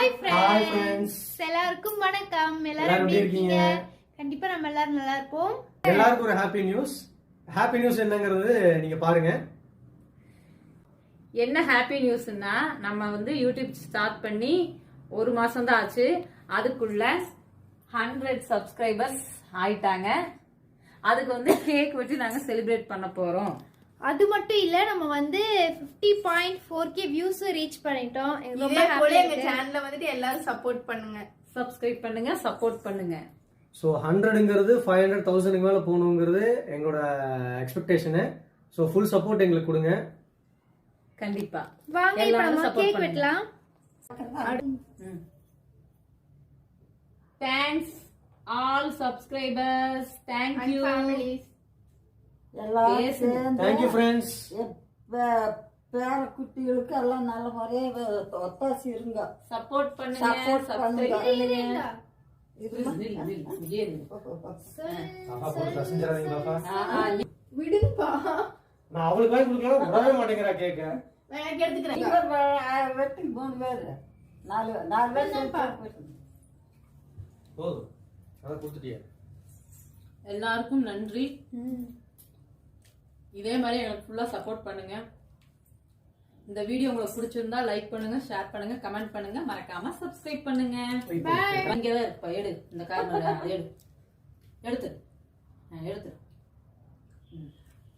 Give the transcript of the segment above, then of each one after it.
Hi friends, எல்லாருக்கும் வணக்கம். எல்லாரும் எப்படி இருக்கீங்க? கண்டிப்பா நம்ம எல்லாரும் நல்லா இருப்போம். எல்லாருக்கும் ஒரு ஹாப்பி நியூஸ். ஹாப்பி நியூஸ் என்னங்கிறது நீங்க பாருங்க. என்ன ஹாப்பி நியூஸ்னா, நம்ம வந்து யூடியூப் ஸ்டார்ட் பண்ணி ஒரு மாசம் தான் ஆச்சு. அதுக்குள்ள 100 சப்ஸ்கிரைபர்ஸ் ஆயிட்டாங்க. அதுக்கு வந்து கேக் வச்சு நாங்க செலிப்ரேட் பண்ண போறோம். அது மட்டும் இல்ல, நம்ம வந்து 50.4k வியூஸ் ரீச் பண்ணிட்டோம். ரொம்ப ஹாப்பியா எங்க சேனலை வந்துட்டு எல்லாரும் சப்போர்ட் பண்ணுங்க, சப்ஸ்கிரைப் பண்ணுங்க, சப்போர்ட் பண்ணுங்க. ஸோ 100ங்கிறது 500,000 மேல போகணுங்கிறது எங்களோட எக்ஸ்பெக்டேஷனு. ஸோ ஃபுல் சப்போர்ட் எங்களுக்கு கொடுங்க கண்டிப்பா. வாங்க இப்ப நம்ம கேக் வெட்டலாம். Thanks all subscribers. Thank you thank you friends. பேர குட்டிகளுக்கு எல்லாம் நல்ல முறையா ஒத்தாசி இருங்க, சப்போர்ட் பண்ணுங்க. சப்போர்ட் பண்ணுங்க. விடுங்கப்பா. நான் அவளுக்கு வாங்கி கொடுக்கலாம், விடவே மாட்டேங்கிறா கேக்க. எனக்கு எடுத்துக்கிறேன். வெட்டி 3 பேர் 4 பேர் போதும், அதான் கொடுத்துட்டியா? எல்லாருக்கும் நன்றி. இதே மாதிரி எனக்கு ஃபுல்லா சப்போர்ட் பண்ணுங்க. இந்த வீடியோ உங்களுக்கு பிடிச்சிருந்தா லைக் பண்ணுங்க, ஷேர் பண்ணுங்க, கமெண்ட் பண்ணுங்க, மறக்காம சப்ஸ்கிரைப் பண்ணுங்க. இங்கதான் இருப்பா, எடு இந்த காரணம் எடுத்து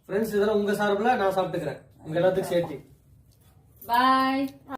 ஃப்ரெண்ட்ஸ், இதெல்லாம் உங்க சார்பில் நான் சாப்பிட்டுக்கிறேன், உங்க எல்லாத்துக்கும் சேர்த்து. பாய்.